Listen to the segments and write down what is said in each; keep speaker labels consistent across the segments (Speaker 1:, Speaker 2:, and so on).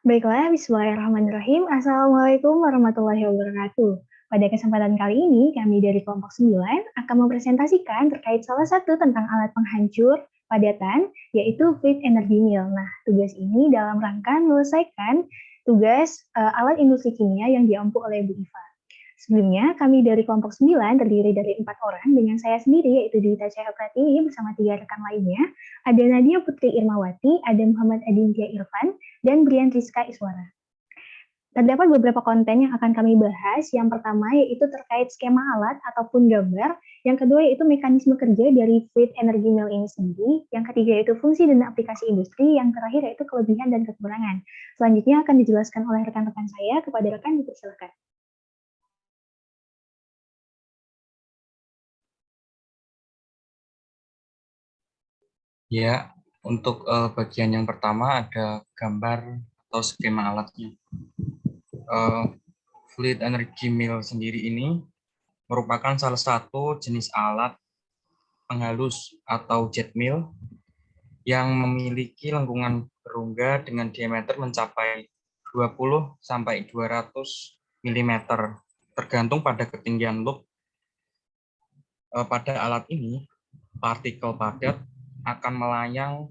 Speaker 1: Baiklah, bismillahirrahmanirrahim. Assalamualaikum warahmatullahi wabarakatuh. Pada kesempatan kali ini, kami dari kelompok 9 akan mempresentasikan terkait salah satu tentang alat penghancur padatan, yaitu Fluid Energy Mill. Nah, tugas ini dalam rangka menyelesaikan tugas alat industri kimia yang diampu oleh Bu Iva. Sebelumnya, kami dari kelompok 9 terdiri dari 4 orang dengan saya sendiri, yaitu Dita Cahya Pratiwi bersama 3 rekan lainnya. Ada Nadia Putri Irmawati, ada Muhammad Aditya Irfan, dan Brian Rizka Iswara. Terdapat beberapa konten yang akan kami bahas. Yang pertama yaitu terkait skema alat ataupun gambar. Yang kedua yaitu mekanisme kerja dari Fluid Energy Mill ini sendiri. Yang ketiga yaitu fungsi dan aplikasi industri. Yang terakhir yaitu kelebihan dan kekurangan. Selanjutnya akan dijelaskan oleh rekan-rekan saya. Kepada rekan dipersilakan.
Speaker 2: Ya, untuk bagian yang pertama ada gambar atau skema alatnya. Fluid Energy Mill sendiri ini merupakan salah satu jenis alat penghalus atau jet mill yang memiliki lengkungan berongga dengan diameter mencapai 20 sampai 200 mm tergantung pada ketinggian loop. Pada alat ini, partikel padat akan melayang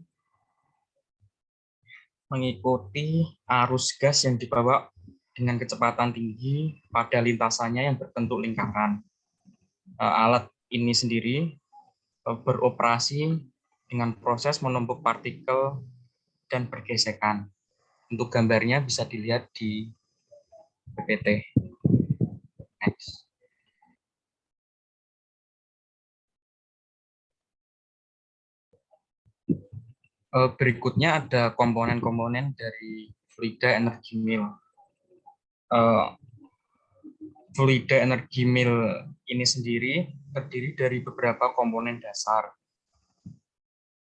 Speaker 2: mengikuti arus gas yang dibawa dengan kecepatan tinggi pada lintasannya yang berbentuk lingkaran. Alat ini sendiri beroperasi dengan proses menumpuk partikel dan bergesekan. Untuk gambarnya bisa dilihat di PPT. Next. Berikutnya ada komponen-komponen dari Fluida Energy Mill. Fluida Energy Mill ini sendiri terdiri dari beberapa komponen dasar,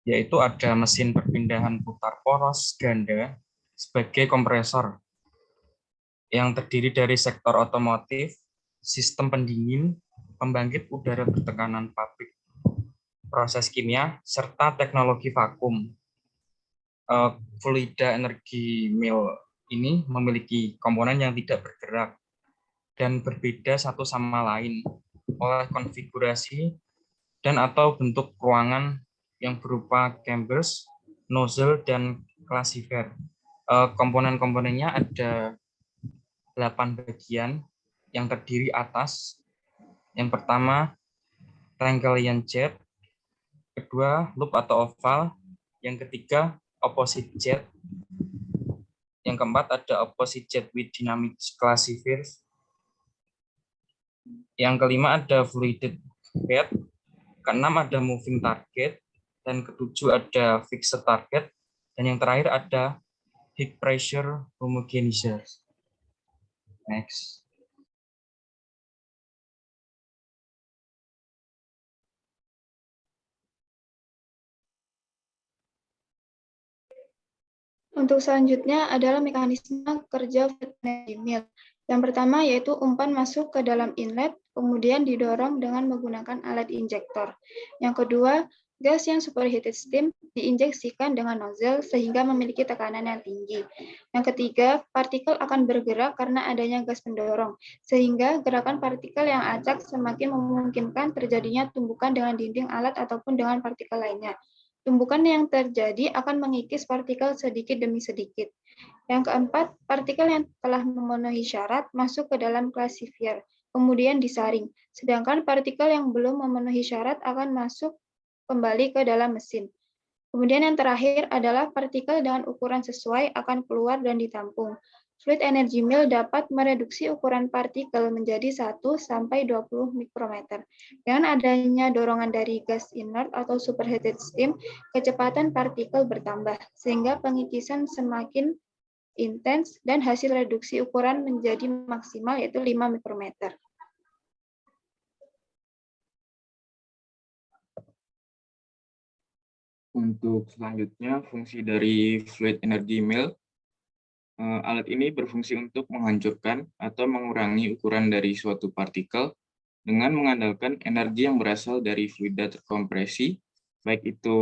Speaker 2: yaitu ada mesin perpindahan putar poros ganda sebagai kompresor yang terdiri dari sektor otomotif, sistem pendingin, pembangkit udara bertekanan pabrik, proses kimia, serta teknologi vakum. Fluida Energy Mill ini memiliki komponen yang tidak bergerak dan berbeda satu sama lain oleh konfigurasi dan atau bentuk ruangan yang berupa chambers, nozzle, dan classifier. Komponen-komponennya ada 8 bagian yang terdiri atas. Yang pertama, Rangkelian jet. Kedua, loop atau oval. Yang ketiga, opposite jet. Yang keempat, ada opposite jet with dynamic classifiers. Yang kelima, ada fluided bed. Keenam, ada moving target. Dan ketujuh, ada fixed target. Dan yang terakhir, ada high pressure homogenizers. Next.
Speaker 3: Untuk selanjutnya adalah mekanisme kerja Fluid Energy Mill. Yang pertama yaitu umpan masuk ke dalam inlet, kemudian didorong dengan menggunakan alat injektor. Yang kedua, gas yang superheated steam diinjeksikan dengan nozzle sehingga memiliki tekanan yang tinggi. Yang ketiga, partikel akan bergerak karena adanya gas pendorong, sehingga gerakan partikel yang acak semakin memungkinkan terjadinya tumbukan dengan dinding alat ataupun dengan partikel lainnya. Tumbukan yang terjadi akan mengikis partikel sedikit demi sedikit. Yang keempat, partikel yang telah memenuhi syarat masuk ke dalam classifier, kemudian disaring. Sedangkan partikel yang belum memenuhi syarat akan masuk kembali ke dalam mesin. Kemudian yang terakhir adalah partikel dengan ukuran sesuai akan keluar dan ditampung. Fluid Energy Mill dapat mereduksi ukuran partikel menjadi 1 sampai 20 mikrometer. Dengan adanya dorongan dari gas inert atau superheated steam, kecepatan partikel bertambah, sehingga pengikisan semakin intens dan hasil reduksi ukuran menjadi maksimal yaitu 5 mikrometer.
Speaker 4: Untuk selanjutnya, fungsi dari Fluid Energy Mill. Alat ini berfungsi untuk menghancurkan atau mengurangi ukuran dari suatu partikel dengan mengandalkan energi yang berasal dari fluida terkompresi, baik itu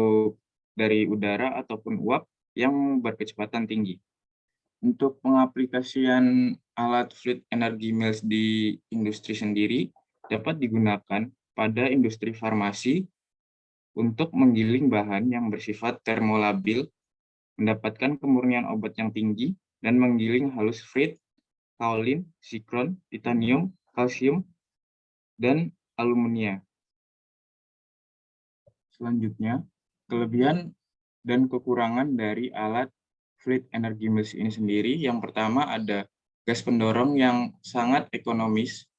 Speaker 4: dari udara ataupun uap yang berkecepatan tinggi. Untuk pengaplikasian alat fluid energy mills di industri sendiri dapat digunakan pada industri farmasi untuk menggiling bahan yang bersifat termolabil, mendapatkan kemurnian obat yang tinggi, dan menggiling halus fluid, kaolin, sikron, titanium, kalsium, dan aluminium. Selanjutnya, kelebihan dan kekurangan dari alat fluid energy mills ini sendiri. Yang pertama ada gas pendorong yang sangat ekonomis,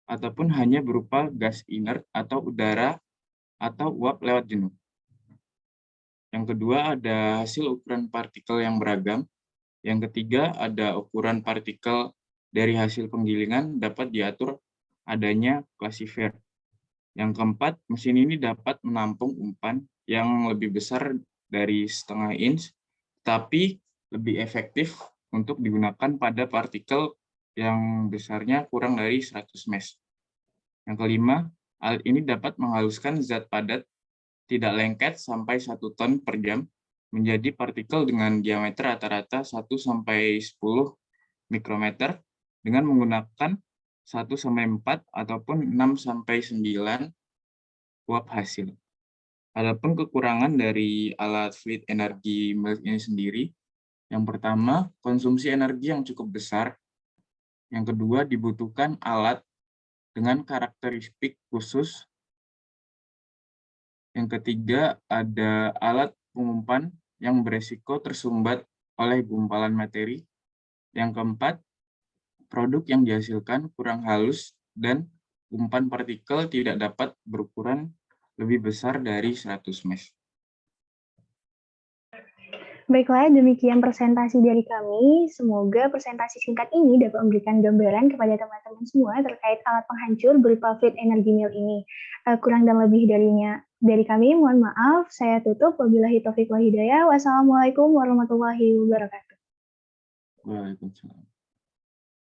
Speaker 4: ataupun hanya berupa gas inert atau udara atau uap lewat jenuh. Yang kedua ada hasil ukuran partikel yang beragam. Yang ketiga ada ukuran partikel dari hasil penggilingan dapat diatur adanya klasifier. Yang keempat, mesin ini dapat menampung umpan yang lebih besar dari setengah inch, tapi lebih efektif untuk digunakan pada partikel yang besarnya kurang dari 100 mesh. Yang kelima, alat ini dapat menghaluskan zat padat tidak lengket sampai 1 ton per jam menjadi partikel dengan diameter rata-rata 1-10 mikrometer dengan menggunakan 1-4 ataupun 6-9 uap hasil. Adapun kekurangan dari alat fluid energy mill ini sendiri, yang pertama, konsumsi energi yang cukup besar. Yang kedua, dibutuhkan alat dengan karakteristik khusus. Yang ketiga, ada alat pengumpan yang beresiko tersumbat oleh gumpalan materi. Yang keempat, produk yang dihasilkan kurang halus dan umpan partikel tidak dapat berukuran lebih besar dari 100 mesh.
Speaker 1: Baiklah, demikian presentasi dari kami. Semoga presentasi singkat ini dapat memberikan gambaran kepada teman-teman semua terkait alat penghancur berupa fluid energy mill ini. Kurang dan lebih dari kami, mohon maaf. Saya tutup. Wabillahi taufiq wal hidayah. Wassalamualaikum warahmatullahi wabarakatuh.
Speaker 4: Waalaikumsalam.